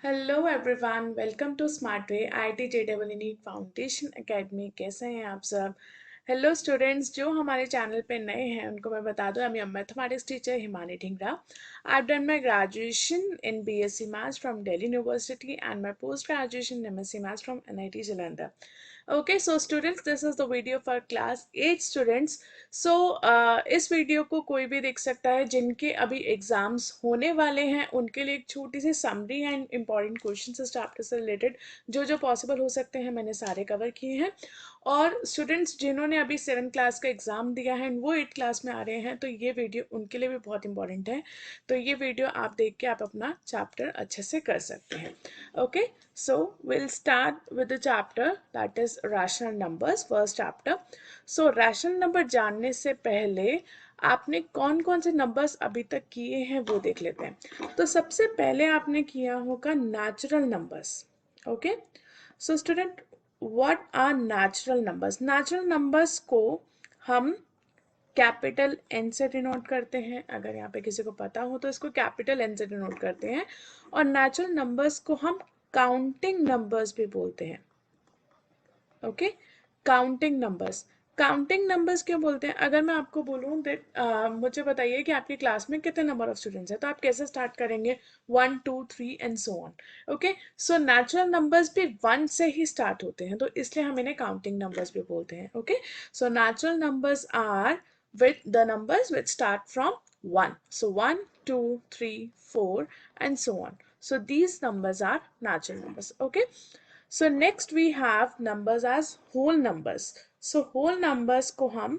Hello everyone, welcome to smart way IIT JEE NEET foundation academy. कैसे हैं आप सब? हेलो स्टूडेंट्स, जो हमारे चैनल पे नए हैं उनको मैं बता दूं, I am mathematics teacher Himani Dhingra. I have done my graduation in BSc maths from Delhi university and my post graduation in MSc maths from NIT Jalandhar. Okay, so students, this is the video for class 8 students. So इस video को कोई भी देख सकता है जिनके अभी exams होने वाले हैं, उनके लिए एक छोटी सी समरी एंड इम्पॉर्टेंट क्वेश्चन इस चैप्टर से रिलेटेड जो जो पॉसिबल हो सकते हैं मैंने सारे कवर किए हैं। और स्टूडेंट्स जिन्होंने अभी 7th क्लास का एग्ज़ाम दिया है वो 8th क्लास में आ रहे हैं, तो ये वीडियो उनके लिए भी बहुत इंपॉर्टेंट है। तो ये वीडियो आप देख के आप अपना चैप्टर अच्छे से कर सकते हैं। Okay, so we'll start with the chapter that is rational numbers, first chapter. So rational number जानने से पहले आपने कौन कौन से नंबर्स अभी तक किए हैं वो देख लेते हैं। तो सबसे पहले आपने किया होगा natural numbers. Okay, so student, what are natural numbers? Natural numbers को हम कैपिटल एन से डिनोट करते हैं। अगर यहाँ पे किसी को पता हो तो इसको कैपिटल एन से डिनोट करते हैं। और नेचुरल नंबर्स को हम काउंटिंग नंबर्स भी बोलते हैं। Okay, counting numbers. Counting numbers क्यों बोलते हैं? अगर मैं आपको बोलूँ दैट मुझे बताइए कि आपकी क्लास में कितने नंबर ऑफ स्टूडेंट्स हैं, तो आप कैसे स्टार्ट करेंगे? 1 2 3 and so on. Okay, so natural numbers भी 1 से ही स्टार्ट होते हैं, तो इसलिए हम इन्हें काउंटिंग नंबर्स भी बोलते हैं। Okay, so natural numbers are with the numbers which start from 1. So 1, 2, 3, 4 and so on. So these numbers are natural numbers. Okay. So next we have numbers as whole numbers. So whole numbers को हम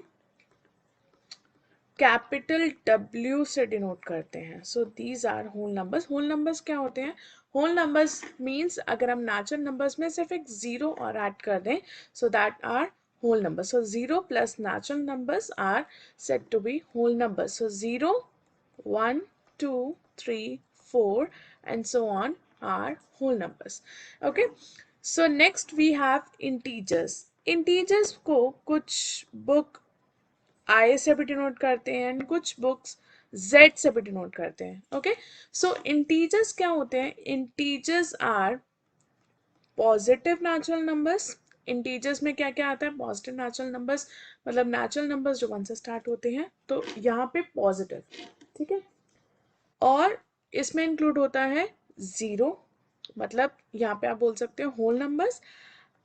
capital W से denote करते हैं। So these are whole numbers. Whole numbers क्या होते हैं? Whole numbers means अगर हम नेचुरल नंबर्स में सिर्फ एक जीरो और ऐड कर दें, so that are whole numbers. So 0 plus natural numbers are said to be whole numbers. So 0, 1, 2, 3, 4 and so on are whole numbers. Okay. So next we have integers. Integers को कुछ book I से भी denote करते हैं and कुछ books Z से भी denote करते हैं। ओके, सो इंटीजर्स क्या होते हैं? Integers are positive natural numbers. Integers में क्या क्या आता है? पॉजिटिव नेचुरल नंबर्स, मतलब नेचुरल नंबर्स जो 1 से स्टार्ट होते हैं, तो यहाँ पे पॉजिटिव, ठीक है। और इसमें इंक्लूड होता है जीरो, मतलब यहाँ पे आप बोल सकते हो होल नंबर्स।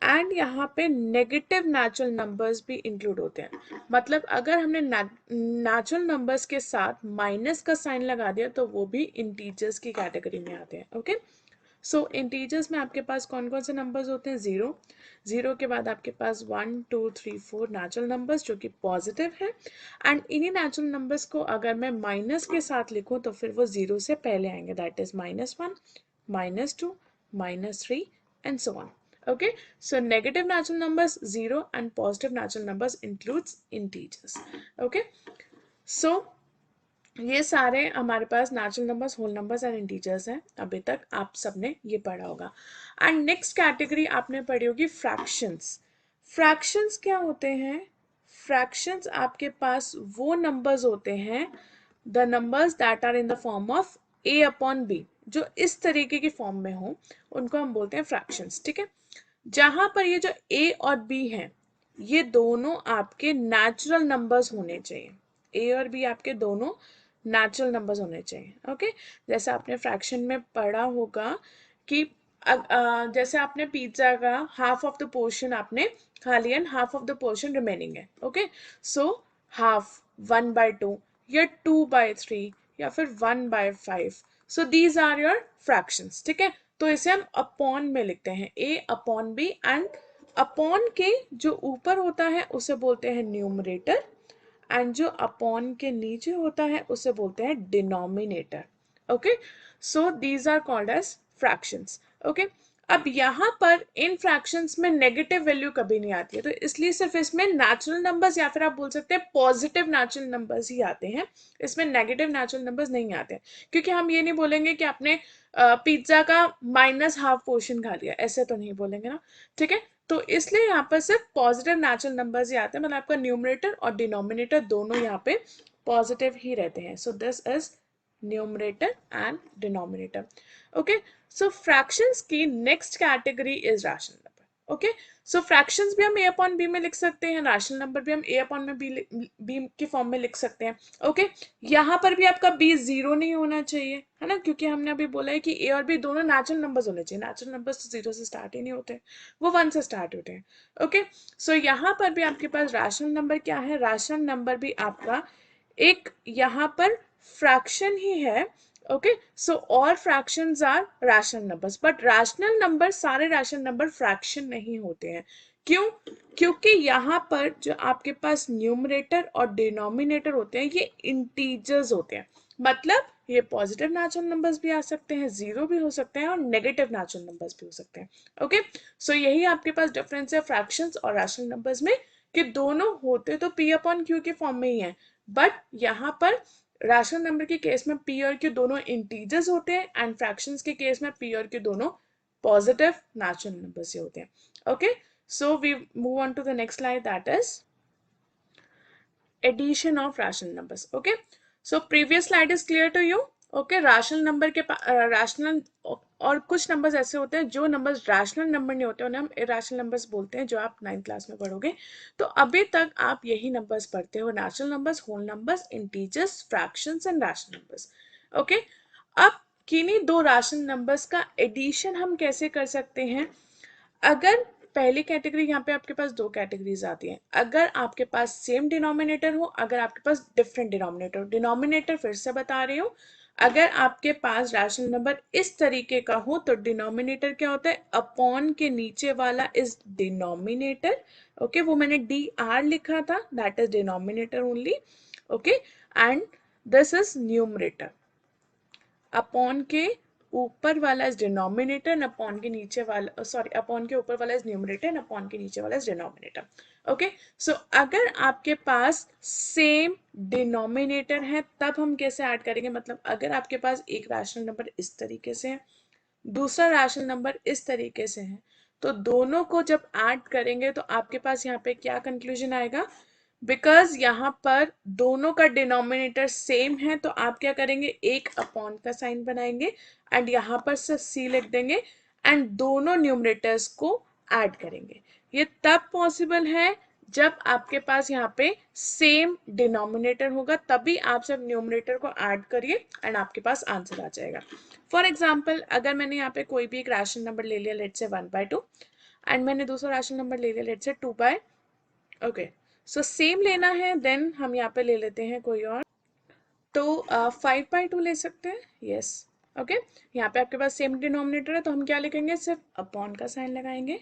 एंड यहाँ पे नेगेटिव नेचुरल नंबर्स भी इंक्लूड होते हैं, मतलब अगर हमने नेचुरल नंबर्स के साथ माइनस का साइन लगा दिया तो वो भी इंटीजर्स की कैटेगरी में आते हैं। ओके, सो इंटीजर्स में आपके पास कौन कौन से नंबर्स होते हैं? जीरो, जीरो के बाद आपके पास 1 2 3 4 नेचुरल नंबर्स जो कि पॉजिटिव है। एंड इन्हीं नेचुरल नंबर्स को अगर मैं माइनस के साथ लिखूं तो फिर वो जीरो से पहले आएंगे, that is -1, -2, -3 and so on. Okay, so negative natural numbers 0 and positive natural numbers includes integers. Okay, so ये सारे हमारे पास natural numbers, whole numbers and integers हैं। अभी तक आप सबने ये पढ़ा होगा। एंड नेक्स्ट कैटेगरी आपने पढ़ी होगी फ्रैक्शंस। फ्रैक्शंस क्या होते हैं? फ्रैक्शंस आपके पास वो नंबर्स होते हैं, the numbers that are in the form of A/B, जो इस तरीके की फॉर्म में हो उनको हम बोलते हैं फ्रैक्शंस। ठीक है, जहां पर ये जो A और B हैं ये दोनों आपके नेचुरल नंबर्स होने चाहिए। A और B आपके दोनों नेचुरल नंबर्स होने चाहिए। ओके, जैसे आपने फ्रैक्शन में पढ़ा होगा कि जैसे आपने पिज्जा का हाफ ऑफ द पोर्शन आपने खा लिया and half of the portion remaining है। ओके, सो हाफ 1/2 या 2/3 या फिर 1/5, so these are your fractions. ठीक है, तो इसे हम अपॉन में लिखते हैं, A/B, एंड अपॉन के जो ऊपर होता है उसे बोलते हैं न्यूमरेटर एंड जो अपॉन के नीचे होता है उसे बोलते हैं denominator. Okay, so these are called as fractions. Okay, अब यहाँ पर इन फ्रैक्शंस में नेगेटिव वैल्यू कभी नहीं आती है, तो इसलिए सिर्फ इसमें नेचुरल नंबर्स या फिर आप बोल सकते हैं पॉजिटिव नेचुरल नंबर्स ही आते हैं, इसमें नेगेटिव नेचुरल नंबर्स नहीं आते हैं। क्योंकि हम ये नहीं बोलेंगे कि आपने पिज्जा का -1/2 पोर्शन खा लिया, ऐसे तो नहीं बोलेंगे ना। ठीक है, तो इसलिए यहाँ पर सिर्फ पॉजिटिव नेचुरल नंबर्स ही आते हैं, मतलब आपका न्यूमरेटर और डिनोमिनेटर दोनों यहाँ पे पॉजिटिव ही रहते हैं। So this is numerator and denominator. Okay, so fractions की next category is rational number. Okay, so fractions भी हम a अपॉन b में लिख सकते हैं, रैशनल नंबर भी हम a अपॉन में b की फॉर्म में लिख सकते हैं. ओके, यहाँ पर भी आपका b जीरो नहीं होना चाहिए, है ना, क्योंकि हमने अभी बोला है कि a और b दोनों नेचुरल नंबर्स होने चाहिए. नेचुरल नंबर्स तो जीरो से स्टार्ट ही नहीं होते, वो वन से स्टार्ट होते हैं. ओके, सो यहाँ पर भी आपके पास रैशनल नंबर क्या है, रैशनल नंबर भी आपका एक यहाँ पर फ्रैक्शन ही है. Okay, so all fractions are rational numbers, but rational number सारे रैशनल नंबर फ्रैक्शन नहीं होते हैं. क्यों? क्योंकि यहाँ पर जो आपके पास न्यूमरेटर और डिनोमिनेटर होते हैं ये इंटीजर्स होते हैं. मतलब ये पॉजिटिव नेचुरल नंबर्स भी आ सकते हैं, जीरो भी हो सकते हैं और नेगेटिव नेचुरल नंबर्स भी हो सकते हैं. ओके, सो यही आपके पास डिफरेंस है फ्रैक्शंस और रैशनल नंबर्स में, कि दोनों होते तो p अपॉन q के फॉर्म में ही है, बट यहाँ पर रैशनल नंबर के केस में p और q दोनों इंटीजर्स होते हैं एंड फ्रैक्शंस के केस में p और q दोनों पॉजिटिव नेचुरल नंबर्स ही होते हैं. Okay, so we move on to the next slide, that is addition of rational numbers. Okay, so previous slide is clear to you. Okay, rational number के rational और कुछ numbers ऐसे होते हैं जो नंबर्स रैशनल नंबर नहीं होते उन्हें हम इरेशनल नंबर्स बोलते हैं, जो आप 9th क्लास में पढ़ोगे. तो अभी तक आप यही नंबर्स पढ़ते हो, natural numbers, whole numbers, integers, fractions and rational numbers. Okay, अब किन्हीं दो रैशनल नंबर्स का एडिशन हम कैसे कर सकते हैं. अगर पहली कैटेगरी, यहाँ पे आपके पास दो कैटेगरीज आती हैं. अगर आपके पास सेम डिनोमिनेटर हो, अगर आपके पास डिफरेंट डिनोमिनेटर हो. डिनोमिनेटर फिर से बता रही हूँ, अगर आपके पास रैशनल नंबर इस तरीके का हो तो डिनोमिनेटर क्या होता है, अपॉन के नीचे वाला इज डिनोमिनेटर. ओके, वो मैंने डी आर लिखा था, that is denominator only. Okay, and this is numerator. Upon के ऊपर वाला इज डिनोमिनेटर एंड अपॉन के नीचे वाला, सॉरी, अपॉन के ऊपर वाला इज न्यूमरेटर एंड अपॉन के नीचे वाला इज डिनोमिनेटर. ओके, सो अगर आपके पास सेम डिनोमिनेटर है तब हम कैसे ऐड करेंगे, मतलब अगर आपके पास एक रैशनल नंबर इस तरीके से है, दूसरा रैशनल नंबर इस तरीके से है, तो दोनों को जब ऐड करेंगे तो आपके पास यहाँ पे क्या कंक्लूजन आएगा, बिकॉज यहाँ पर दोनों का डिनोमिनेटर सेम है तो आप क्या करेंगे, एक अपॉन का साइन बनाएंगे एंड यहाँ पर से c लिख देंगे एंड दोनों न्यूमरेटर्स को ऐड करेंगे. ये तब पॉसिबल है जब आपके पास यहाँ पे सेम डिनोमिनेटर होगा, तभी आप सब न्यूमरेटर को ऐड करिए एंड आपके पास आंसर आ जाएगा. फॉर एग्जाम्पल, अगर मैंने यहाँ पे कोई भी एक रैशनल नंबर ले लिया, लेट्स से 1/2, एंड मैंने दूसरा रैशनल नंबर ले लिया, let's say 2/, okay, so same लेना है, देन हम यहाँ पे ले लेते हैं कोई और, तो 5/2 ले सकते हैं. यस, ओके, यहाँ पे आपके पास सेम डिनोमिनेटर है तो हम क्या लिखेंगे, सिर्फ अपॉन का साइन लगाएंगे.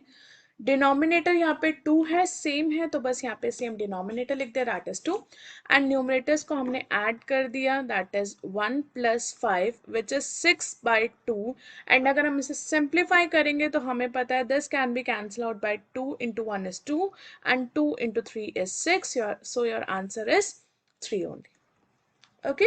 डिनोमिनेटर यहाँ पे 2 है, सेम है, तो बस यहाँ पे सेम डिनोमिनेटर लिख दे, दैट इज 2, एंड न्यूमरेटर्स को हमने ऐड कर दिया, that is 1 + 5 which is 6/2. And अगर हम इसे सिंप्लीफाई करेंगे तो हमें पता है this can be cancel out by 2 × 1 is 2 and 2 × 3 is 6. So your answer is 3 only. Okay,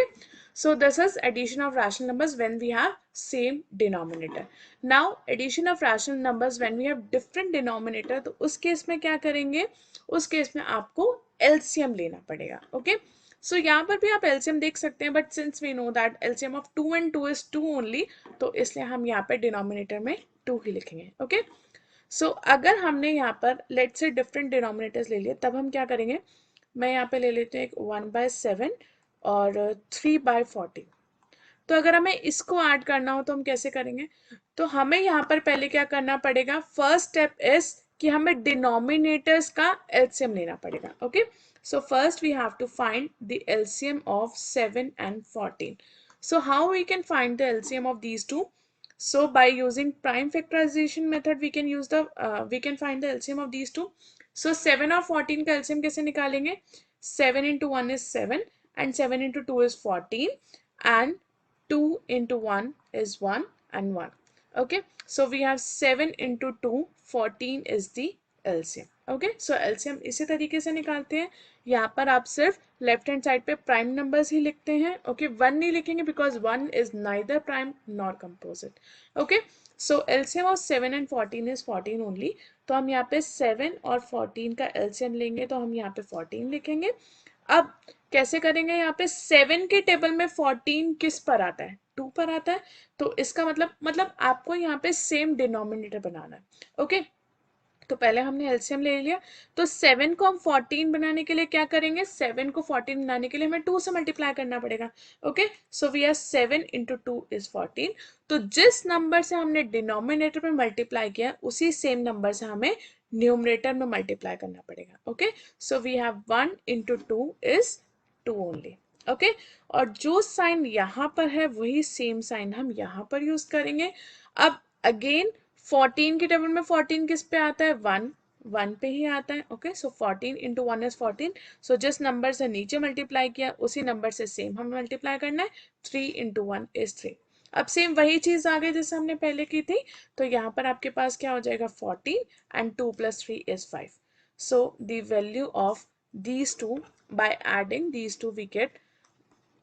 so this is addition of rational numbers when we have same denominator. Now addition of rational numbers when we have different denominator, तो उस case में क्या करेंगे, उस case में आपको LCM लेना पड़ेगा. ओके, सो यहाँ पर भी आप LCM देख सकते हैं, but since we know that LCM of 2 and 2 is 2 only, तो इसलिए हम यहाँ पे डिनोमिनेटर में 2 ही लिखेंगे. ओके, सो अगर हमने यहाँ पर लेट्स से डिफरेंट डिनोमिनेटर्स ले लिए, तब हम क्या करेंगे, मैं यहाँ पे ले लेते हैं 1/7 और 3/40. तो अगर हमें इसको ऐड करना हो तो हम कैसे करेंगे, तो हमें यहाँ पर पहले क्या करना पड़ेगा, फर्स्ट स्टेप इज कि हमें डिनोमिनेटर्स का एलसीएम लेना पड़ेगा. Okay, so first we have to find the LCM of 7 and 14. So how we can find the LCM of these two? So by using prime factorization method we can use the we can find the LCM of these two. So 7 और 14 का LCM कैसे निकालेंगे, 7 × 1 is 7 and 7 × 2 is 14 and 2 × 1 is 1 and 1. Okay, so we have 7 × 2, 14 is the LCM. Okay, so LCM इसी तरीके से निकालते हैं. यहाँ पर आप सिर्फ लेफ्ट हैंड साइड पे प्राइम नंबर्स ही लिखते हैं. ओके, 1 नहीं लिखेंगे because 1 is neither prime nor composite. Okay, so LCM of 7 and 14 is 14 only. तो हम यहाँ पे 7 और 14 का LCM लेंगे तो हम यहाँ पे 14 लिखेंगे. अब कैसे करेंगे, यहाँ पे 7 के टेबल में 14 किस पर आता है, 2 पर आता है। तो इसका मतलब आपको यहाँ पे सेम डिनोमिनेटर बनाना है। ओके, तो पहले हमने एलसीएम ले लिया। तो 7 को हम 14 बनाने के लिए क्या करेंगे, 7 को 14 बनाने के लिए हमें 2 से मल्टीप्लाई करना पड़ेगा। Okay, so we are 7 into 2 is 14। तो जिस नंबर से हमने डिनोमिनेटर में मल्टीप्लाई किया उसी सेम नंबर से हमें न्यूमरेटर में मल्टीप्लाई करना पड़ेगा। Okay, so we have 1 into 2 is 2 only. Okay, और जो साइन यहाँ पर है वही सेम साइन हम यहाँ पर यूज करेंगे। अब अगेन 14 के टेबल में 14 किस पे आता है, 1, 1 पे ही आता है। Okay, so 14 into 1 is 14। सो जिस नंबर से नीचे मल्टीप्लाई किया उसी नंबर से सेम हमें मल्टीप्लाई करना है। 3 इंटू 1 इज 3। अब सेम वही चीज आ गई जैसे हमने पहले की थी। तो यहाँ पर आपके पास क्या हो जाएगा, 14 and 2 plus 3 is 5। So the value of these two, by adding these two we get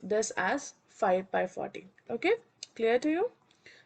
this as 5 by 14. Okay, clear to you?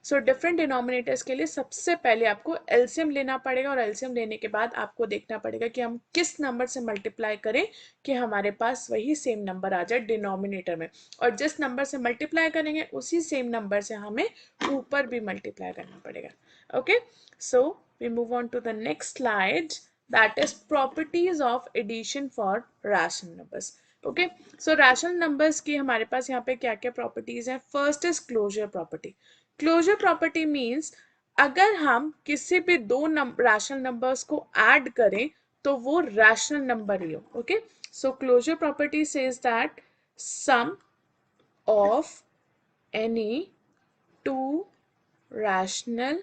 So different denominators के लिए सबसे पहले आपको एलसीएम लेना पड़ेगा, और एलसीएम लेने के बाद आपको देखना पड़ेगा कि हम किस नंबर से मल्टीप्लाई करें कि हमारे पास वही सेम नंबर आ जाए डिनोमिनेटर में, और जिस नंबर से मल्टीप्लाई करेंगे उसी सेम नंबर से हमें ऊपर भी मल्टीप्लाई करना पड़ेगा। Okay, so we move on to the next slide, that is properties of addition for rational numbers. Okay, so rational numbers की हमारे पास यहाँ पे क्या क्या प्रॉपर्टीज हैं। First is closure property. Closure property means अगर हम किसी भी दो रैशनल नंबर्स को ऐड करें तो वो रैशनल नंबर ही हो। Okay, so closure property says that sum of any two rational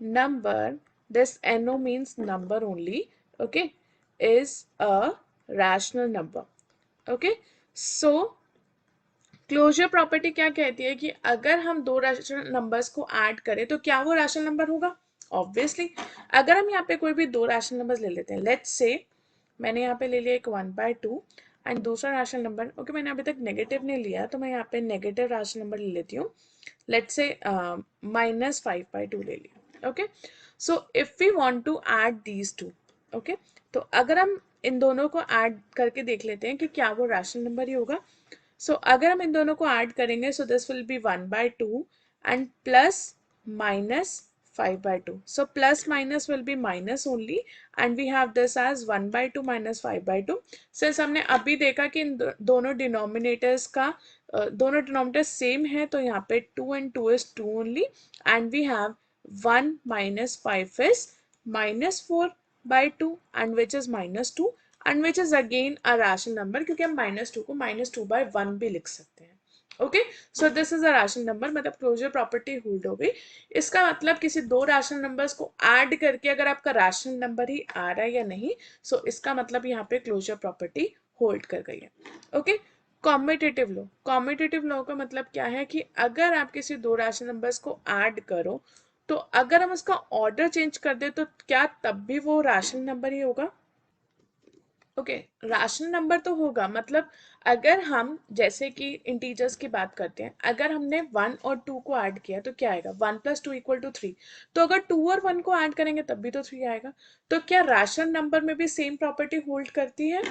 number, this no means number only, okay, is a rational number. Okay, so closure property क्या कहती है कि अगर हम दो रैशनल नंबर्स को ऐड करें तो क्या वो रैशनल नंबर होगा। ऑब्वियसली, अगर हम यहाँ पे कोई भी दो रैशनल नंबर्स ले लेते हैं, लेट्स से मैंने यहाँ पे ले लिया एक 1/2 एंड दूसरा रैशनल नंबर, ओके मैंने अभी तक नेगेटिव नहीं लिया तो मैं यहाँ पे नेगेटिव रैशनल नंबर ले लेती हूँ। लेट्स से -5/2 ले लिया। Okay, so if we want to add these two, okay, तो अगर हम इन दोनों को ऐड करके देख लेते हैं कि क्या वो रैशनल नंबर ही होगा। सो अगर हम इन दोनों को ऐड करेंगे so this will be 1/2 and plus minus 5/2. So plus minus will be minus only and we have this as 1/2 minus 5/2. Since हमने अभी देखा कि इन दोनों डिनोमिनेटर्स का दोनों डिनोमिनेटर्स सेम है तो यहाँ पे 2 and 2 is 2 only and we have 1 minus 5 is -4/2 and which is -2 and which is again a rational number क्योंकि हम -2 को -2/1 भी लिख सकते हैं। Okay, so this is a rational number, मतलब क्लोजर प्रॉपर्टी होल्ड हो गई। इसका मतलब किसी दो रैशनल नंबर्स को ऐड करके अगर आपका रैशनल नंबर ही आ रहा है या नहीं, सो इसका मतलब यहाँ पे क्लोजर प्रॉपर्टी होल्ड कर गई है। Okay, competitive law, competitive law का मतलब क्या है कि अगर आप किसी दो रैशनल नंबर्स को ऐड करो तो अगर हम उसका ऑर्डर चेंज कर दे तो क्या तब भी वो रैशनल नंबर ही होगा। ओके, रैशनल नंबर तो होगा, मतलब अगर हम जैसे कि इंटीजर्स की बात करते हैं, अगर हमने 1 और 2 को ऐड किया तो क्या आएगा, 1 + 2 = 3। तो अगर 2 और 1 को ऐड करेंगे तब भी तो 3 आएगा। तो क्या रैशनल नंबर में भी सेम प्रॉपर्टी होल्ड करती है।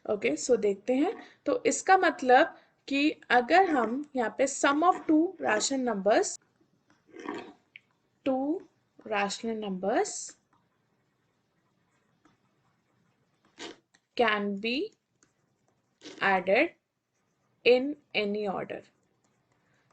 ओके, सो देखते हैं। तो इसका मतलब कि अगर हम यहाँ पे sum of two rational numbers can be added in any order.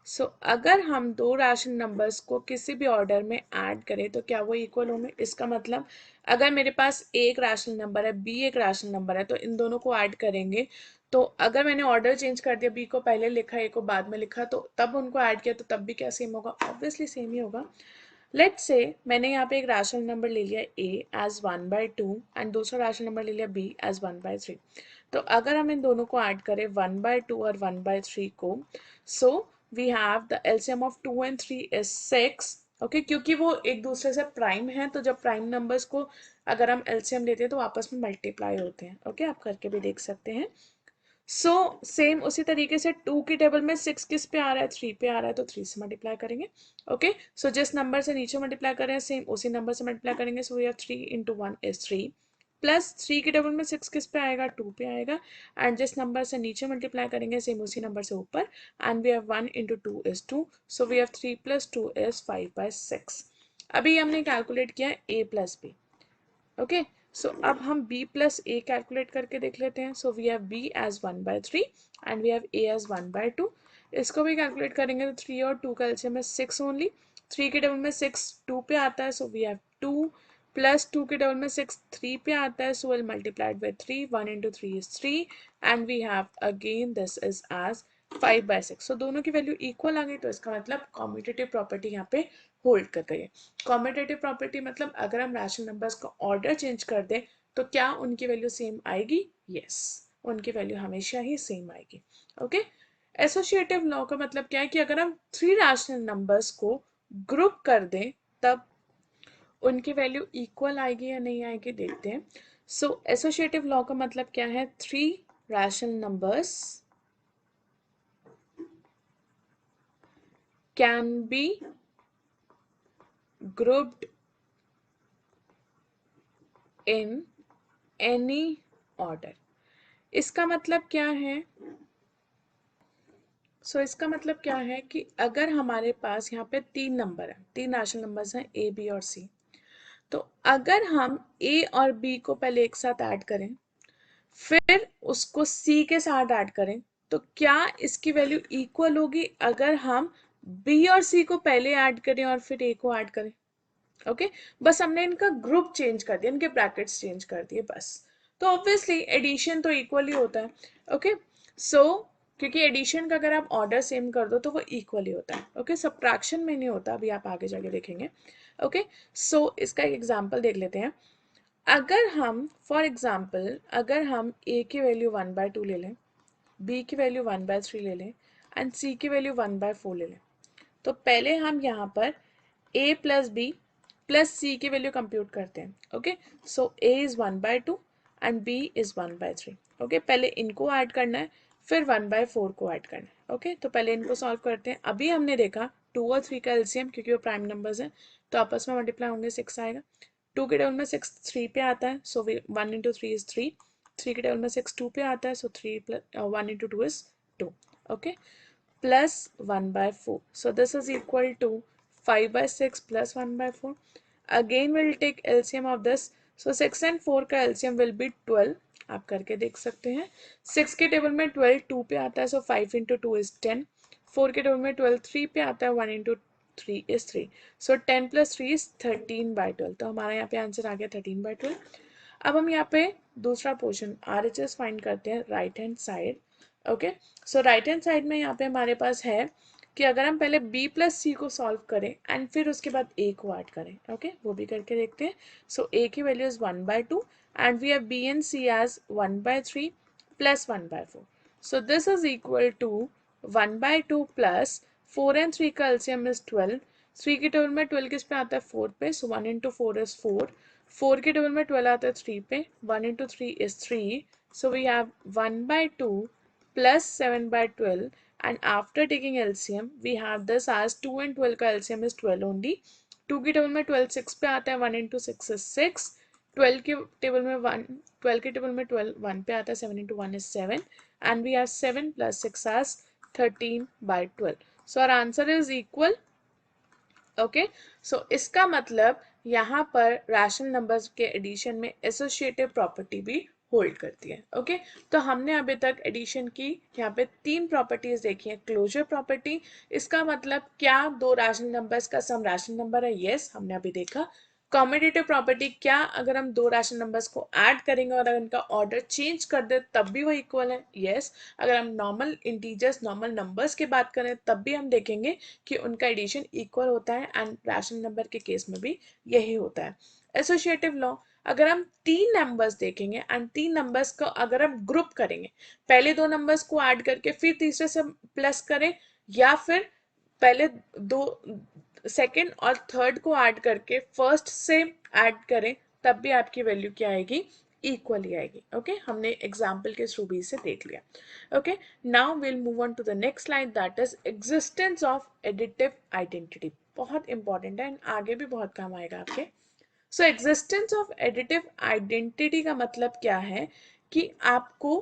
So अगर हम दो रैशनल नंबर्स को किसी भी ऑर्डर में ऐड करें तो क्या वो इक्वल होंगे। इसका मतलब अगर मेरे पास एक रैशनल नंबर है, बी एक रैशनल नंबर है, तो इन दोनों को ऐड करेंगे तो अगर मैंने ऑर्डर चेंज कर दिया, बी को पहले लिखा ए को बाद में लिखा, तो तब उनको ऐड किया तो तब भी क्या सेम होगा, ऑब्वियसली सेम ही होगा। लेट्स से मैंने यहाँ पे एक रैशनल नंबर ले लिया a एज 1/2 एंड दूसरा रैशनल नंबर ले लिया b एज 1/3। तो अगर हम इन दोनों को ऐड करें 1/2 और 1/3 को, so we have the LCM of 2 and 3 is 6। Okay, क्योंकि वो एक दूसरे से प्राइम है तो जब प्राइम नंबर्स को अगर हम एलसीएम लेते हैं तो आपस में मल्टीप्लाई होते हैं। ओके, आप करके भी देख सकते हैं। सो सेम उसी तरीके से 2 की टेबल में 6 किस पे आ रहा है, 3 पे आ रहा है, तो 3 से मल्टीप्लाई करेंगे। ओके, सो जिस नंबर से नीचे मल्टीप्लाई कर रहे हैं सेम उसी नंबर से मल्टीप्लाई करेंगे। So we have 3 × 1 is 3 plus 3 के टेबल में 6 किस पे आएगा, 2 पे आएगा, एंड जिस नंबर से नीचे मल्टीप्लाई करेंगे सेम उसी नंबर से ऊपर, and we have 1 into 2 is 2, so we have 3 plus 2 is 5/6. अभी हमने कैलकुलेट किया a plus b. ओके, सो अब हम b प्लस a कैलकुलेट करके देख लेते हैं. So we have b as 1/3 and we have a as 1/2. इसको भी कैलकुलेट करेंगे तो 3 और 2 का एलसीएम है 6 ओनली. 3 के टेबल में 6 2 पे आता है, सो वी हैव 2 प्लस 2 के टेबल में 6 3 पे आता है, so will multiplied by 3. 1 into 3 is 3 and we have again this is as 5/6. सो दोनों की वैल्यू इक्वल आ गई, तो इसका मतलब कॉम्यूटेटिव प्रॉपर्टी यहाँ पे होल्ड कर गई है. कॉम्यूटेटिव प्रॉपर्टी मतलब अगर हम रैशनल नंबर्स का ऑर्डर चेंज कर दें तो क्या उनकी वैल्यू सेम आएगी? यस, उनकी वैल्यू हमेशा ही सेम आएगी. ओके, एसोसिएटिव लॉ का मतलब क्या है कि अगर हम 3 रैशनल नंबर्स को ग्रुप कर दें तब उनकी वैल्यू इक्वल आएगी या नहीं आएगी, देखते हैं. सो एसोसिएटिव लॉ का मतलब क्या है, 3 rational numbers can be grouped in any order. इसका मतलब क्या है? इसका मतलब क्या है कि अगर हमारे पास यहाँ पे 3 नंबर है, 3 रैशनल नंबर्स हैं a b और c, तो अगर हम a और b को पहले एक साथ ऐड करें फिर उसको c के साथ ऐड करें तो क्या इसकी वैल्यू इक्वल होगी अगर हम b और c को पहले ऐड करें और फिर a को ऐड करें? ओके, बस हमने इनका ग्रुप चेंज कर दिया, इनके ब्रैकेट्स चेंज कर दिए बस. तो ऑब्वियसली एडिशन तो इक्वली होता है. ओके, सो क्योंकि एडिशन का अगर आप ऑर्डर सेम कर दो तो वो इक्वली होता है. ओके, सब्ट्रैक्शन में नहीं होता, अभी आप आगे जाके देखेंगे. ओके, सो इसका एक एग्जांपल देख लेते हैं. अगर हम फॉर एग्जांपल अगर हम a की वैल्यू 1/2 ले लें, b की वैल्यू 1/3 ले लें एंड c की वैल्यू 1/4 ले लें, तो पहले हम यहाँ पर a प्लस बी प्लस सी की वैल्यू कंप्यूट करते हैं. Okay, so a is 1/2 and b is 1/3. Okay, पहले इनको ऐड करना है फिर 1/4 को ऐड करना है. ओके, तो पहले इनको सॉल्व करते हैं. अभी हमने देखा 2 और 3 का एलसीएम क्योंकि वो प्राइम नंबर्स हैं तो आपस में मल्टीप्लाई होंगे 6 आएगा. 2 के टेबल में 6 3 पे आता है, सो 1 into 3 is 3. 3 के टेबल में 6 2 पे आता है, सो 3 plus 1 into 2 is 2. Okay, plus 1/4. So this is equal to 5/6 plus 1/4. Again we'll take LCM of this. So 6 and 4 का LCM will be 12. आप करके देख सकते हैं. 6 के टेबल में 12 2 पे आता है, so 5 into 2 is 10. 4 के टेबल में 12 3 पे आता है, 1 into 3 is 3. So 10 plus 3 is 13/12. तो हमारा यहाँ पे आंसर आ गया 13/12. अब हम यहाँ पे दूसरा पोर्शन RHS फाइंड करते हैं राइट हैंड साइड. ओके, सो राइट हैंड साइड में यहाँ पे हमारे पास है कि अगर हम पहले b प्लस सी को सॉल्व करें एंड फिर उसके बाद a को ऐड करें. ओके, वो भी करके देखते हैं. सो a की value is 1/2 and we have b and c as 1/3 plus 1/4. So this is equal to 1/2 plus 4 and 3 का एलसीएम इज 12. 3 के टेबल में 12 किस पे आता है, 4 पे, सो 1 into 4 is 4. 4 के टेबल में 12 आता है 3 पे, 1 into 3 is 3. So we have 1/2 plus 7/12 and after taking LCM we have this as 2 and 12 का LCM is 12 only. 2 की टेबल में 12 6 पे आता है, 1 into 6 is 6. 12 के टेबल में 1, 12 के टेबल में 12 1 पे आता है, 7 into 1 is 7 and we have 7 plus 6 as 13/12. So our answer is equal. Okay, so इसका मतलब यहाँ पर रैशनल नंबर्स के एडिशन में एसोसिएटिव प्रॉपर्टी भी होल्ड करती है. ओके, तो हमने अभी तक एडिशन की यहाँ पे 3 प्रॉपर्टीज देखी है. क्लोजर प्रॉपर्टी, इसका मतलब क्या दो रैशनल नंबर्स का सम रैशनल नंबर है, यस हमने अभी देखा. कॉम्यूटेटिव प्रॉपर्टी, क्या अगर हम दो रैशनल नंबर्स को ऐड करेंगे और अगर उनका ऑर्डर चेंज कर दे तब भी वो इक्वल है, यस. अगर हम नॉर्मल इंटीजर्स नॉर्मल नंबर्स की बात करें तब भी हम देखेंगे कि उनका एडिशन इक्वल होता है एंड रैशनल नंबर के केस में भी यही होता है. एसोसिएटिव लॉ, अगर हम 3 नंबर्स देखेंगे एंड 3 नंबर्स को अगर हम ग्रुप करेंगे, पहले 2 नंबर्स को ऐड करके फिर तीसरे से प्लस करें या फिर पहले दो सेकंड और थर्ड को ऐड करके फर्स्ट से ऐड करें, तब भी आपकी वैल्यू क्या आएगी, इक्वली आएगी. ओके, हमने एग्जाम्पल के थ्रू भी इसे देख लिया. Okay, now will move on to the next slide, that is existence of additive identity. बहुत इंपॉर्टेंट है एंड आगे भी बहुत काम आएगा आपके. So existence of additive identity का मतलब क्या है कि आपको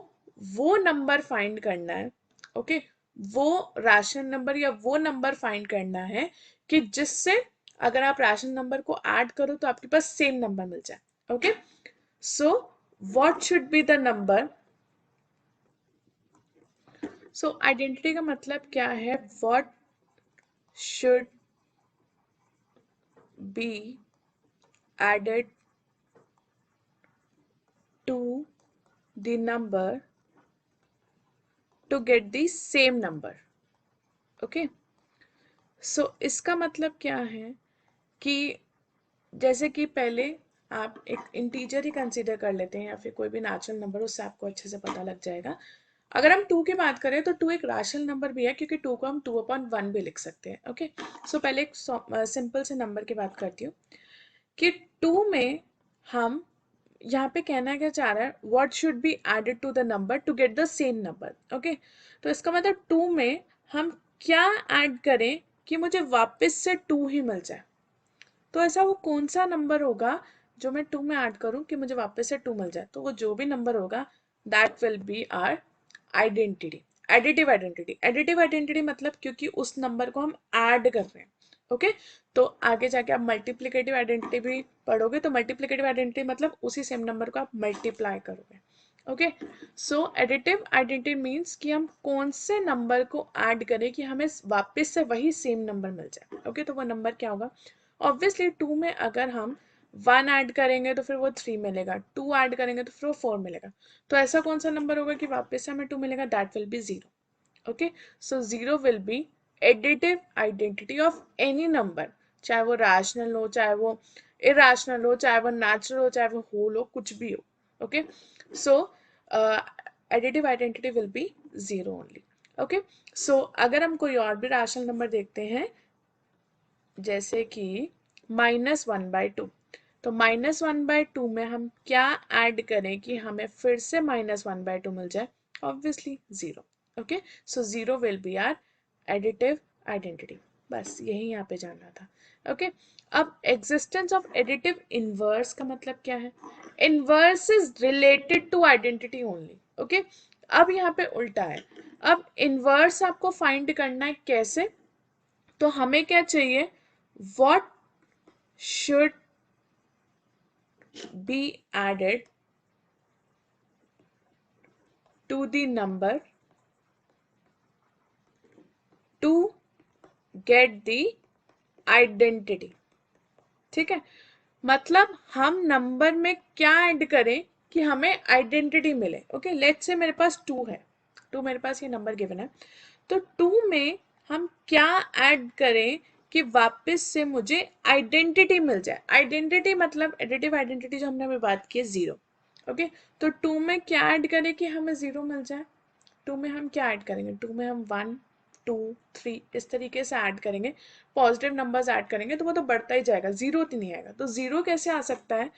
वो नंबर फाइंड करना है, ओके वो राशन नंबर या वो नंबर फाइंड करना है कि जिससे अगर आप राशन नंबर को ऐड करो तो आपके पास सेम नंबर मिल जाए, okay so what should be the number. So identity का मतलब क्या है, what should be added to the number to get the same number, okay so इसका मतलब क्या है कि जैसे कि पहले आप एक इंटीजर ही कंसीडर कर लेते हैं या फिर कोई भी नेचुरल नंबर, उससे आपको अच्छे से पता लग जाएगा। अगर हम 2 की बात करें तो 2 एक राशनल नंबर भी है, क्योंकि 2 को हम 2/1 भी लिख सकते हैं, ओके सो पहले एक सिंपल से नंबर की बात करती हूँ कि 2 में हम यहाँ पे कहना क्या चाह रहा है, what should be added to the number to get the same number, okay तो इसका मतलब 2 में हम क्या ऐड करें कि मुझे वापस से 2 ही मिल जाए। तो ऐसा वो कौन सा नंबर होगा जो मैं 2 में ऐड करूं कि मुझे वापस से 2 मिल जाए, तो वो जो भी नंबर होगा that will be our identity, additive identity. Additive identity मतलब क्योंकि उस नंबर को हम ऐड कर रहे हैं, ओके तो आगे जाके आप मल्टीप्लिकेटिव आइडेंटिटी भी पढ़ोगे, तो मल्टीप्लिकेटिव आइडेंटिटी मतलब उसी सेम नंबर को आप मल्टीप्लाई करोगे, okay so additive identity means कि हम कौन से नंबर को ऐड करें कि हमें वापस से वही सेम नंबर मिल जाए, ओके तो वो नंबर क्या होगा। ऑब्वियसली 2 में अगर हम 1 ऐड करेंगे तो फिर वो 3 मिलेगा, 2 ऐड करेंगे तो फिर वो 4 मिलेगा, तो ऐसा कौन सा नंबर होगा कि वापस से हमें 2 मिलेगा, that will B 0, okay so 0 will B additive identity of any number, चाहे वो रैशनल हो, चाहे वो इरेशनल हो, चाहे वो नेचुरल हो, चाहे वो होल हो, कुछ भी हो, okay so additive identity will be 0 only, okay so अगर हम कोई और भी रैशनल नंबर देखते हैं जैसे कि -1/2, तो -1/2 में हम क्या ऐड करें कि हमें फिर से -1/2 मिल जाए, obviously 0, okay so 0 will be our additive identity. बस यही यहाँ पे जानना था, ओके अब एग्जिस्टेंस ऑफ एडिटिव इनवर्स का मतलब क्या है, inverse is related to identity only, okay अब यहाँ पे उल्टा है, अब इनवर्स आपको फाइंड करना है कैसे, तो हमें क्या चाहिए, what should be added to the number to get the identity, ठीक है मतलब हम नंबर में क्या ऐड करें कि हमें आइडेंटिटी मिले, ओके लेट्स से मेरे पास 2 है, 2 मेरे पास ये नंबर गिवन है, तो 2 में हम क्या ऐड करें कि वापस से मुझे आइडेंटिटी मिल जाए। आइडेंटिटी मतलब एडिटिव आइडेंटिटी जो हमने अभी बात की है 0, ओके तो 2 में क्या ऐड करें कि हमें 0 मिल जाए, 2 में हम क्या ऐड करेंगे, 2 में हम 1 2 3 इस तरीके से ऐड करेंगे, पॉजिटिव नंबर्स ऐड करेंगे तो वो तो बढ़ता ही जाएगा, 0 तो नहीं आएगा, तो 0 कैसे आ सकता है,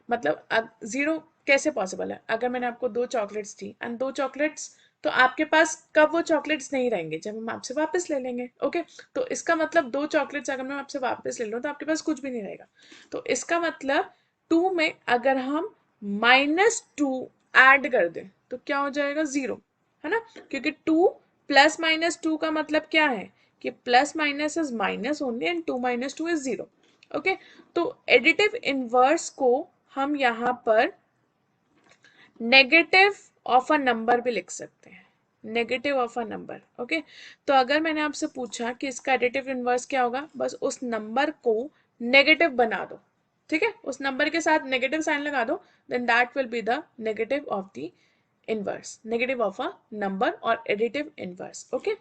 मतलब 0 कैसे पॉसिबल है, अगर मैंने आपको 2 चॉकलेट्स दी एंड 2 चॉकलेट्स, तो आपके पास कब वो चॉकलेट्स नहीं रहेंगे, जब हम आपसे वापस ले लेंगे, ओके तो इसका मतलब 2 चॉकलेट्स अगर मैं आपसे वापस ले लूँ तो आपके पास कुछ भी नहीं रहेगा, तो इसका मतलब 2 में अगर हम -2 ऐड कर दें तो क्या हो जाएगा 0, है ना, क्योंकि 2 प्लस -2 का मतलब क्या है कि plus minus is minus only and 2 - 2 is 0, okay तो एडिटिव इनवर्स को हम यहाँ पर नेगेटिव ऑफ अ नंबर भी लिख सकते हैं, negative of a number, okay तो अगर मैंने आपसे पूछा कि इसका एडिटिव इनवर्स क्या होगा, बस उस नंबर को नेगेटिव बना दो, ठीक है उस नंबर के साथ नेगेटिव साइन लगा दो, then that will be the negative of the inverse, negative of a number और एडिटिव इनवर्स, ओके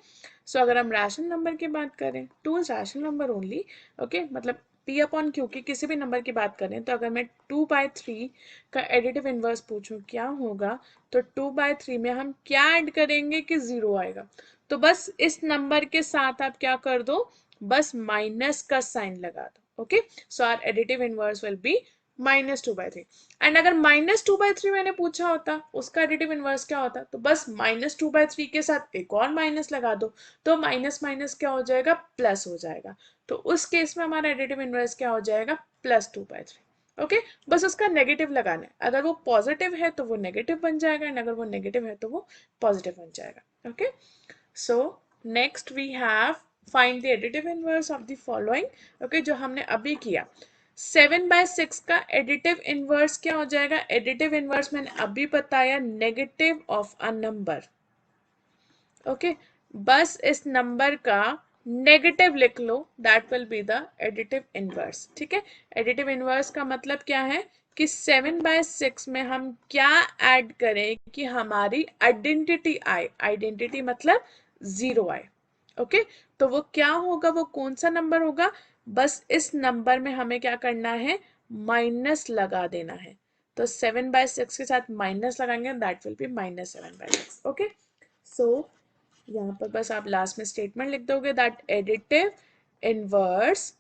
सो अगर हम रैशनल नंबर की बात करें, 2 is rational number only, okay मतलब p अपॉन q की किसी भी नंबर की बात करें, तो अगर मैं 2/3 का एडिटिव इनवर्स पूछूं क्या होगा, तो 2/3 में हम क्या ऐड करेंगे कि 0 आएगा, तो बस इस नंबर के साथ आप क्या कर दो, बस माइनस का साइन लगा दो, okay so our additive inverse will be -2/3, and अगर -2/3 मैंने पूछा होता उसका एडिटिव इनवर्स क्या होता, तो बस -2/3 के साथ एक और माइनस लगा दो, तो माइनस माइनस क्या हो जाएगा, प्लस हो जाएगा, तो उस केस में हमारा एडिटिव इनवर्स क्या हो जाएगा, +2/3, ओके बस उसका नेगेटिव लगाना है, अगर वो पॉजिटिव है तो वो नेगेटिव बन जाएगा, एंड अगर वो नेगेटिव है तो वो पॉजिटिव बन जाएगा। Okay so next we have find the additive inverse of the following. Okay जो हमने अभी किया 7/6 का एडिटिव इनवर्स क्या हो जाएगा? एडिटिव इनवर्स मैंने अभी बताया, negative of a number. Okay बस इस नंबर का नेगेटिव लिख लो, that will be the additive inverse. ठीक है, एडिटिव इनवर्स का मतलब क्या है कि 7/6 में हम क्या ऐड करें कि हमारी आइडेंटिटी आए, आइडेंटिटी मतलब 0 आए। ओके तो वो क्या होगा, वो कौन सा नंबर होगा? बस इस नंबर में हमें क्या करना है, माइनस लगा देना है। तो 7/6 के साथ माइनस लगाएंगे, that will B -7/6। Okay so यहाँ पर बस आप लास्ट में स्टेटमेंट लिख दोगे that additive inverse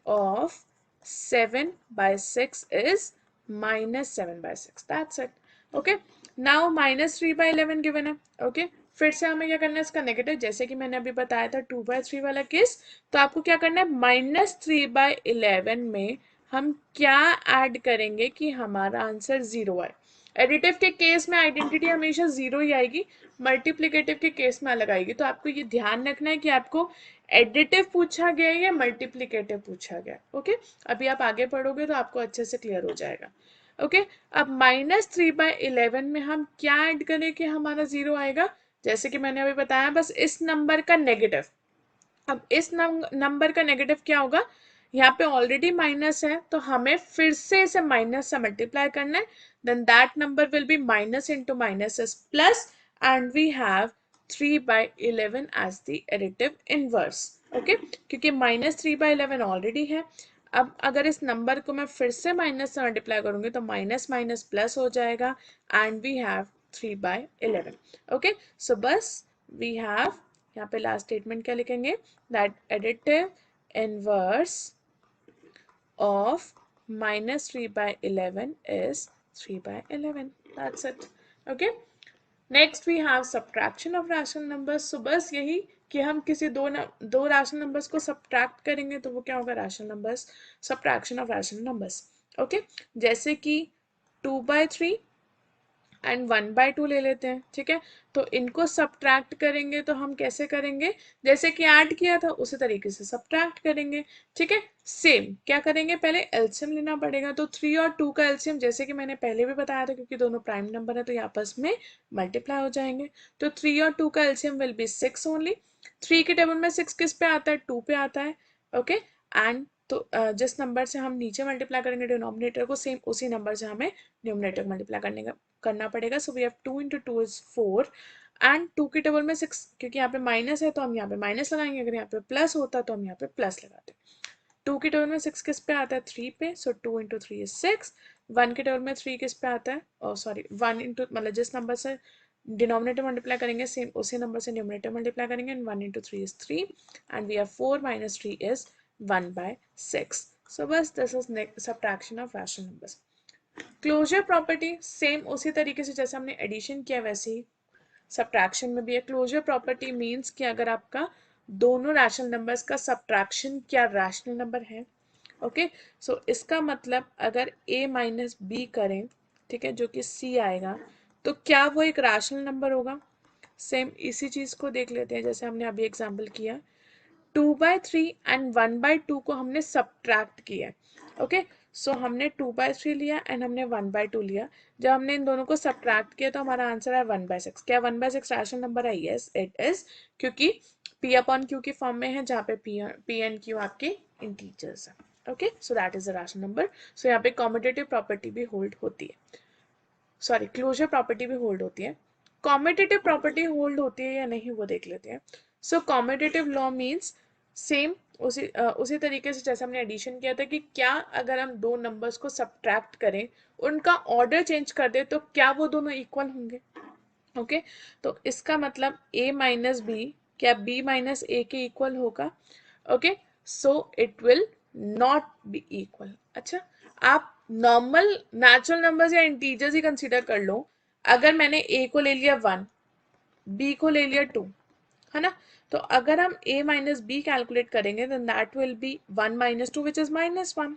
of 7/6 is -7/6। That's it. Okay now -3/11 given है। ओके फिर से हमें क्या करना है, इसका नेगेटिव, जैसे कि मैंने अभी बताया था 2/3 वाला केस। तो आपको क्या करना है, -3/11 में हम क्या ऐड करेंगे कि हमारा आंसर 0 आए। एडिटिव के केस में आइडेंटिटी हमेशा 0 ही आएगी, मल्टीप्लिकेटिव के केस में अलग आएगी। तो आपको ये ध्यान रखना है कि आपको एडिटिव पूछा गया है या मल्टीप्लिकेटिव पूछा गया। ओके अभी आप आगे पढ़ोगे तो आपको अच्छे से क्लियर हो जाएगा। ओके अब -3/11 में हम क्या ऐड करें कि हमारा 0 आएगा? जैसे कि मैंने अभी बताया, बस इस नंबर का नेगेटिव। अब इस नंबर का नेगेटिव क्या होगा, यहाँ पे ऑलरेडी माइनस है तो हमें फिर से इसे माइनस से मल्टीप्लाई करना है, then that number will be minus into minus is plus, and we have 3/11 as the additive inverse. Okay क्योंकि -3/11 ऑलरेडी है। अब अगर इस नंबर को मैं फिर से माइनस से मल्टीप्लाई करूंगी तो माइनस माइनस प्लस हो जाएगा, and we have 3/11। Okay so बस वी हैव, यहाँ पे लास्ट स्टेटमेंट क्या लिखेंगे, that additive inverse of -3/11 is 3/11. That's it. Okay. Next we have subtraction of rational numbers. So बस यही कि हम किसी दो rational numbers को subtract करेंगे तो वो क्या होगा, rational numbers, subtraction of rational numbers. Okay. जैसे कि 2/3 एंड 1/2 ले लेते हैं। ठीक है तो इनको सब्ट्रैक्ट करेंगे तो हम कैसे करेंगे, जैसे कि ऐड किया था उसी तरीके से सब्ट्रैक्ट करेंगे। ठीक है सेम क्या करेंगे, पहले एलसीएम लेना पड़ेगा। तो 3 और 2 का एलसीएम, जैसे कि मैंने पहले भी बताया था, क्योंकि दोनों प्राइम नंबर है तो ये आपस में मल्टीप्लाई हो जाएंगे। तो 3 और 2 का एलसीएम विल बी 6 ओनली। 3 के टेबल में 6 किस पे आता है, 2 पे आता है। ओके एंड तो जिस नंबर से हम नीचे मल्टीप्लाई करेंगे डिनोमिनेटर को, सेम उसी नंबर से हमें न्यूमरेटर मल्टीप्लाई करना पड़ेगा। So we have 2 into 2 is 4, and 2 के टेबल में 6, क्योंकि यहाँ पे माइनस है तो हम यहाँ पे माइनस लगाएंगे, अगर यहाँ पे प्लस होता तो हम यहाँ पे प्लस लगाते। 2 के टेबल में 6 किस पे आता है, 3 पे। सो 2 इंटू 3 इज 6। 1 के टेबल में 3 किस पे आता है, और सॉरी 1 इंटू मतलब जिस नंबर से डिनोमिनेटर मल्टीप्लाई करेंगे सेम उसी नंबर से न्यूमरेटर मल्टीप्लाई करेंगे, and 1 into 3 is 3, and we have 4 minus 3 is 1/6। So बस this is subtraction of rational numbers. Closure property same उसी तरीके से जैसे हमने एडिशन किया वैसे ही सब्ट्रैक्शन में भी है। क्लोजर प्रॉपर्टी मींस कि अगर आपका दोनों रैशनल नंबर्स का सब्ट्रैक्शन क्या रैशनल नंबर है। ओके सो इसका मतलब अगर a माइनस बी करें, ठीक है, जो कि c आएगा, तो क्या वो एक रैशनल नंबर होगा? सेम इसी चीज को देख लेते हैं जैसे हमने अभी एग्जांपल किया। 2/3 एंड 1/2 को हमने सब्ट्रैक्ट किया। ओके सो हमने 2/3 लिया एंड हमने 1/2 लिया। जब हमने इन दोनों को सब्ट्रैक्ट किया तो हमारा आंसर है 1/6। क्या 1/6 रैशनल नंबर है? यस इट इज, क्योंकि p अपॉन q की फॉर्म में है, जहाँ पे p एंड q आपके इंटीजर्स है। Okay so that is a rational number. So यहाँ पे कॉम्यूटेटिव प्रॉपर्टी भी होल्ड होती है, सॉरी क्लोजर प्रॉपर्टी भी होल्ड होती है। कॉम्यूटेटिव प्रॉपर्टी होल्ड होती है या नहीं वो देख लेते हैं। सो कॉम्यूटेटिव लॉ मीन्स सेम उसी तरीके से जैसे हमने एडिशन किया था कि क्या अगर हम दो नंबर्स को सब्ट्रैक्ट करें, उनका ऑर्डर चेंज कर दे तो क्या वो दोनों इक्वल होंगे। ओके तो इसका मतलब a माइनस बी क्या b माइनस ए के इक्वल होगा? Okay so it will not be equal. अच्छा आप नॉर्मल नेचुरल नंबर्स या इंटीजर्स ही कंसीडर कर लो। अगर मैंने a को ले लिया 1, b को ले लिया 2, है ना, तो अगर हम a माइनस बी कैलकुलेट करेंगे then that will be 1 minus 2 which is -1।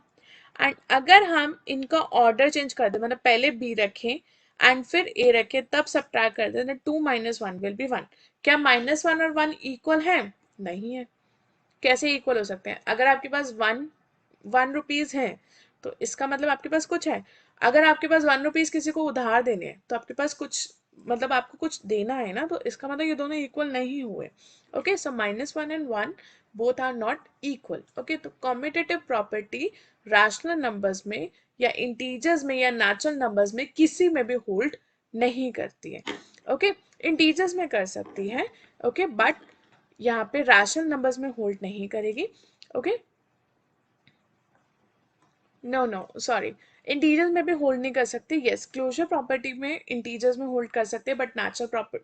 And अगर हम इनका ऑर्डर चेंज कर दें, मतलब पहले b रखें एंड फिर a रखें, तब सब्ट्रैक्ट कर दें, 2 - 1 विल बी 1। क्या -1 और 1 इक्वल है? नहीं है। कैसे इक्वल हो सकते हैं? अगर आपके पास 1 रुपीज है तो इसका मतलब आपके पास कुछ है। अगर आपके पास 1 रुपीज किसी को उधार देने हैं तो आपके पास कुछ, मतलब आपको कुछ देना है ना, तो इसका मतलब ये दोनों इक्वल नहीं हुए। Okay, so -1 and 1 both are not equal. Okay, तो कॉम्यूटेटिव प्रॉपर्टी रैशनल नंबर्स में या इंटीजर्स में या नेचुरल नंबर्स में किसी में भी होल्ड नहीं करती है। ओके, इंटीजर्स में कर सकती है, ओके, बट यहाँ पे रैशनल नंबर्स में होल्ड नहीं करेगी। Okay, no no sorry, integers में भी होल्ड नहीं कर सकते। यस, क्लोजर प्रॉपर्टी में इंटीजर्स में होल्ड कर सकते हैं, बट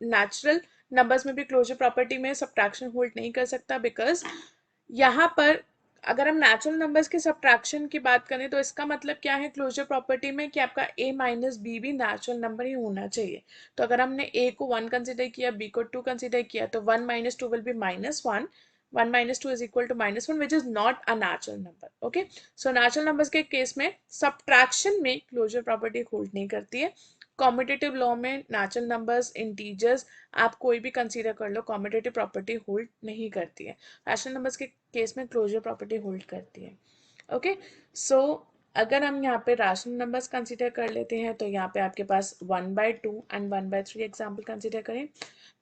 नेचुरल नंबर्स में भी क्लोजर प्रॉपर्टी में सब्ट्रैक्शन होल्ड नहीं कर सकता, बिकॉज यहाँ पर अगर हम नेचुरल नंबर्स के सब्ट्रैक्शन की बात करें तो इसका मतलब क्या है क्लोजर प्रॉपर्टी में, कि आपका a - b भी नेचुरल नंबर ही होना चाहिए। तो अगर हमने a को 1 कंसिडर किया, b को 2 कंसिडर किया, तो 1 - 2 will be -1, 1 - 2 is equal to -1, which is not a natural number. Okay, so natural numbers के केस में सब्ट्रैक्शन में क्लोजर प्रॉपर्टी होल्ड नहीं करती है। कॉम्यूटेटिव लॉ में नेचुरल नंबर्स, इंटीजर्स, आप कोई भी कंसीडर कर लो, कॉम्यूटेटिव प्रॉपर्टी होल्ड नहीं करती है। रैशनल नंबर्स के केस में क्लोजर प्रॉपर्टी होल्ड करती है। ओके, सो अगर हम यहाँ पे रैशनल नंबर्स कंसीडर कर लेते हैं, तो यहाँ पे आपके पास 1/2 एंड 1/3 एग्जाम्पल कंसीडर करें,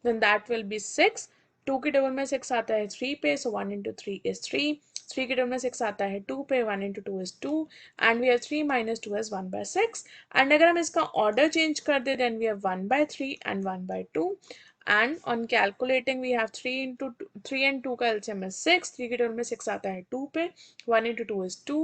देन दैट विल बी 6। 2 के टेबल में 6 आता है 3 पे, सो 1 × 3 is 3। 3 के टेबल में 6 आता है 2 पे, 1 × 2 is 2, and we have 3 - 2 is 1/6। And अगर हम इसका ऑर्डर चेंज कर दे, देन वी हैव 1/3 एंड 1/2, and on calculating we have 3 into 3 and 2 का LCM है 6। 3 के टेबल में 6 आता है 2 पे, 1 × 2 is 2।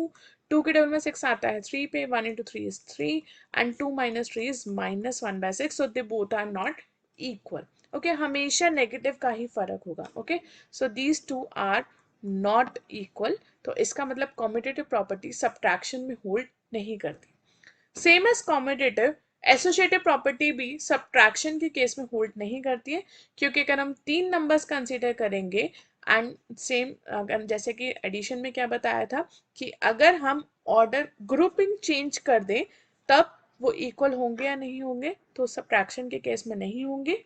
2 के टेबल में 6 आता है 3 पे, 1 × 3 is 3, and 2 - 3 is -1/6, so they both are not equal। Okay, हमेशा नेगेटिव का ही फर्क होगा। Okay, so these two are not equal, तो इसका मतलब कॉम्यूटेटिव प्रॉपर्टी सब्ट्रैक्शन में होल्ड नहीं करती। Same as commutative, associative property भी सब्ट्रैक्शन के केस में होल्ड नहीं करती है, क्योंकि अगर हम 3 नंबर्स कंसीडर करेंगे एंड सेम, अगर जैसे कि एडिशन में क्या बताया था कि अगर हम ऑर्डर ग्रुपिंग चेंज कर दें तब वो इक्वल होंगे या नहीं होंगे, तो सब्ट्रैक्शन के केस में नहीं होंगे।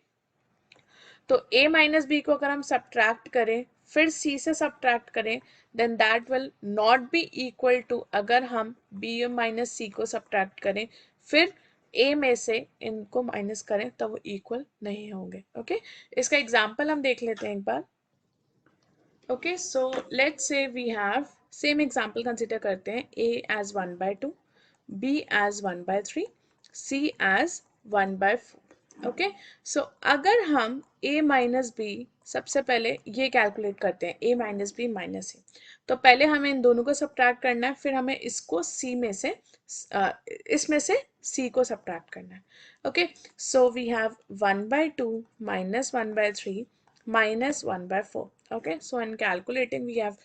तो a - b को अगर हम सब्ट्रैक्ट करें, फिर c से सब्ट्रैक्ट करें, then that will not be equal to अगर हम b - c को सब्ट्रैक्ट करें, फिर a में से इनको माइनस करें, तब वो इक्वल नहीं होंगे। ओके, इसका एग्जाम्पल हम देख लेते हैं एक बार। Okay, so let's say we have same example consider करते हैं, a as 1/2, b as 1/3, c as 1/4। Okay, so अगर हम a - b, सबसे पहले ये कैलकुलेट करते हैं, a - b - c, तो पहले हमें इन दोनों को सब्ट्रैक्ट करना है, फिर हमें इसको c में से इसमें से c को सब्ट्रैक्ट करना है। Okay, so we have 1/2 - 1/3 -1/4। Okay, so in calculating we have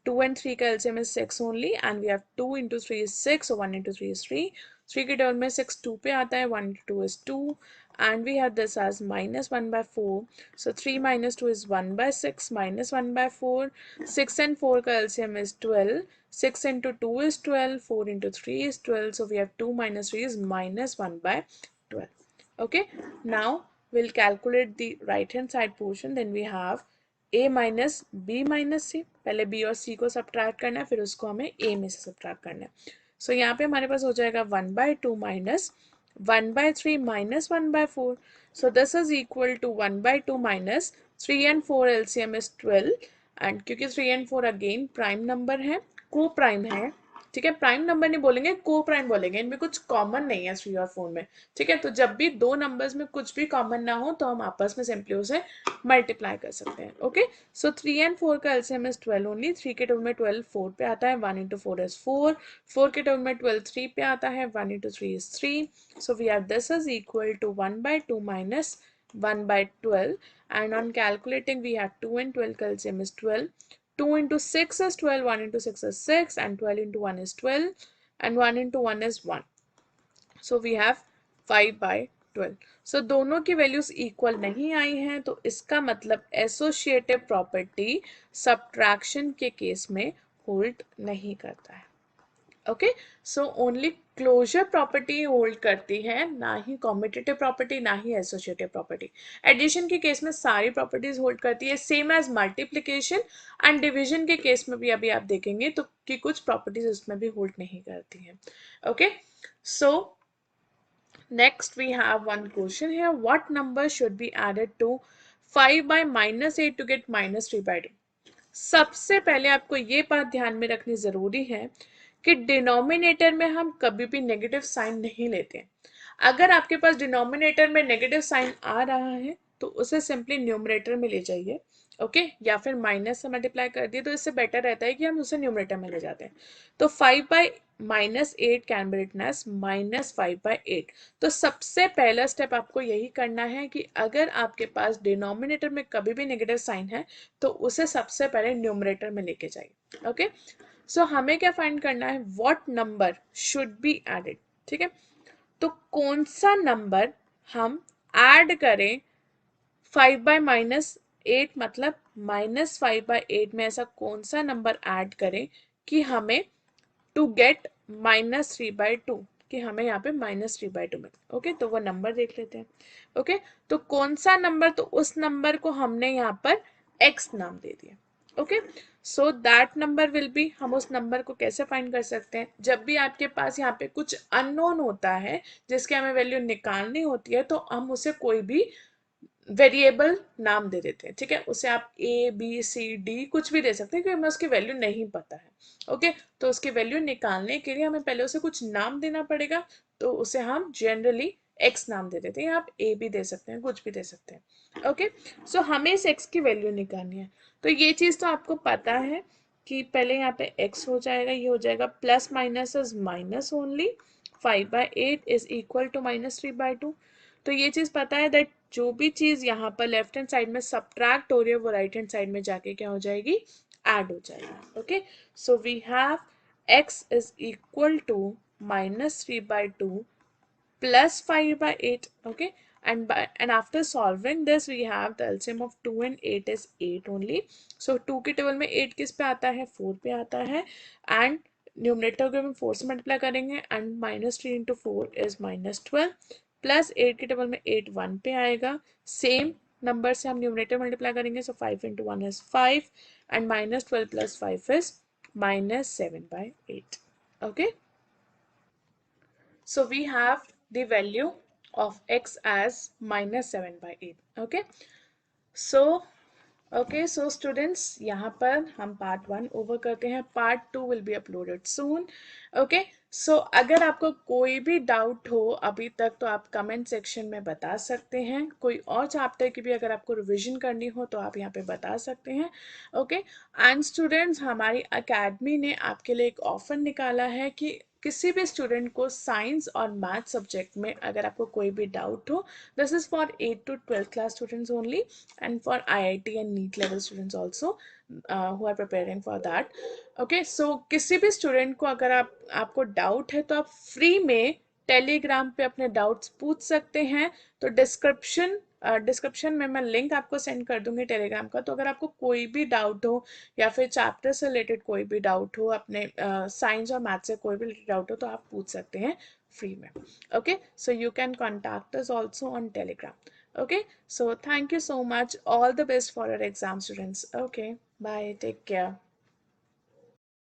2 and 3 का LCM is 6 only, and we have 2 into 3 is 6, so 1 into 3 is 3। 3 के टर्म में 6 2 पे आता है, 1 into 2 is 2, and we have this as -1/4, so 3 - 2 is 1/6 -1/4। 6 and 4 का LCM is 12, 6 into 2 is 12, 4 into 3 is 12, so we have 2 minus 3 is -1/12। Okay, now we'll calculate the right hand side portion, then we have a minus b minus c, पहले b और c को subtract करना है, फिर उसको हमें a में से सब्ट्रैक्ट करना है। सो यहाँ पे हमारे पास हो जाएगा 1/2 minus 1/3 minus 1/4, so this is equal to 1/2 minus 3 and 4 LCM is 12, and क्योंकि 3 and 4 अगेन प्राइम नंबर है, को प्राइम है, ठीक है, प्राइम नंबर नहीं बोलेंगे, को प्राइम बोलेंगे, इनमें कुछ कॉमन नहीं है 3 और 4 में। ठीक है, तो जब भी दो नंबर्स में कुछ भी कॉमन ना हो तो हम आपस में सिंपली उसे मल्टीप्लाई कर सकते हैं। ओके, सो 3 and 4 का LCM is 12 ओनली। 3 के टेबल में 12 4 पे आता है, 1 into 4 is 4। 4 के टेबल में 12 3 पे आता है, 1 into 3 is 3। So we have this is equal to 1/2 minus 1/12, and on calculating we have 2 and 12 का LCM is 12। 2 into 6 is 12, 1 into 6 is 6, and 12 into 1 is 12, and 1 into 1 is 1, so we have 5/12। सो दोनों की values equal नहीं आई हैं, तो इसका मतलब associative property subtraction के case में होल्ड नहीं करता है। Okay, so only closure property hold करती है, ना ही कॉम्पिटिटिव प्रॉपर्टी, ना ही एसोसिएटिव प्रॉपर्टी। एडिशन के केस में सारी प्रॉपर्टीज होल्ड करती है, same as multiplication and division के केस में भी अभी आप देखेंगे तो कि कुछ प्रॉपर्टीज उसमें भी होल्ड नहीं करती हैं। Okay, so next we have one question here, what number should be added to 5 by minus 8 to get minus 3 by 2? सबसे पहले आपको ये बात ध्यान में रखनी जरूरी है कि डिनोमिनेटर में हम कभी भी नेगेटिव साइन नहीं लेते। अगर आपके पास डिनोमिनेटर में नेगेटिव साइन आ रहा है तो उसे सिंपली न्यूमरेटर में ले जाइए, ओके, या फिर माइनस से मल्टीप्लाई कर दिए तो इससे बेटर रहता है कि हम उसे न्यूमरेटर में ले जाते हैं। तो 5 by minus eight can be written as minus 5 by 8। तो सबसे पहला स्टेप आपको यही करना है कि अगर आपके पास डिनोमिनेटर में कभी भी नेगेटिव साइन है तो उसे सबसे पहले न्यूमरेटर में लेके जाइए। ओके, सो हमें क्या फाइंड करना है, what number should be added. ठीक है, तो कौन सा नंबर हम ऐड करें 5 बाय माइनस 8, मतलब माइनस 5 बाय 8 में ऐसा कौन सा नंबर ऐड करें कि हमें टू गेट माइनस 3 बाय 2, कि हमें यहाँ पे माइनस 3 बाय 2 मिले। ओके, तो वो नंबर देख लेते हैं। ओके, तो कौन सा नंबर, तो उस नंबर को हमने यहाँ पर x नाम दे दिया। Okay, so that number will B, हम उस नंबर को कैसे फाइंड कर सकते हैं, जब भी आपके पास यहाँ पे कुछ अननोन होता है जिसके हमें वैल्यू निकालनी होती है तो हम उसे कोई भी वेरिएबल नाम दे देते हैं। ठीक है, उसे आप ए बी सी डी कुछ भी दे सकते हैं क्योंकि हमें उसकी वैल्यू नहीं पता है। ओके, तो उसकी वैल्यू निकालने के लिए हमें पहले उसे कुछ नाम देना पड़ेगा, तो उसे हम जनरली एक्स नाम दे देते हैं, आप ए भी दे सकते हैं, कुछ भी दे सकते हैं। ओके, सो हमें इस एक्स की वैल्यू निकालनी है। तो ये चीज तो आपको पता है कि पहले यहाँ पे एक्स हो जाएगा, ये हो जाएगा plus minus is minus only, 5 by 8 is equal to minus 3 by 2। तो ये चीज पता है दैट जो भी चीज यहाँ पर लेफ्ट हैंड साइड में सब्ट्रैक्ट हो रही है वो राइट हैंड साइड में जाके क्या हो जाएगी, ऐड हो जाएगी। Okay, so we have x is equal to minus 3 by 2 plus 5 by 8. Okay, and after solving this we have the LCM of 2 and 8 is 8 only. So 2 के टेबल में 8 किस पे आता है, 4 पे आता है, and न्यूमरेटर को हम 4 से मल्टीप्लाई करेंगे and minus 3 into 4 is minus 12, plus 8 के टेबल में 8 1 पे आएगा, सेम नंबर से हम न्यूमरेटर मल्टीप्लाई करेंगे, सो 5 into 1 is 5 and minus 12 plus 5 is minus 7 by 8. Okay, so we have the value of x as minus 7 by 8. Okay, so okay, so students यहाँ पर हम पार्ट 1 ओवर करते हैं, part 2 will be uploaded soon. Okay, so अगर आपको कोई भी doubt हो अभी तक तो आप कमेंट सेक्शन में बता सकते हैं, कोई और चैप्टर की भी अगर आपको रिवीजन करनी हो तो आप यहाँ पे बता सकते हैं। ओके, एंड स्टूडेंट्स हमारी अकेडमी ने आपके लिए एक ऑफर निकाला है कि किसी भी स्टूडेंट को साइंस और मैथ सब्जेक्ट में अगर आपको कोई भी डाउट हो, this is for 8 to 12th class students only and for IIT and NEET level students also who are preparing for that. Okay, so किसी भी स्टूडेंट को अगर आपको डाउट है तो आप फ्री में टेलीग्राम पे अपने डाउट्स पूछ सकते हैं। तो डिस्क्रिप्शन में मैं लिंक आपको सेंड कर दूंगी टेलीग्राम का, तो अगर आपको कोई भी डाउट हो या फिर चैप्टर से रिलेटेड कोई भी डाउट हो, अपने साइंस और मैथ से कोई भी डाउट हो तो आप पूछ सकते हैं फ्री में। Okay, so you can contact us also on Telegram. Okay, so thank you so much, all the best for your exam students। Okay, bye, take care।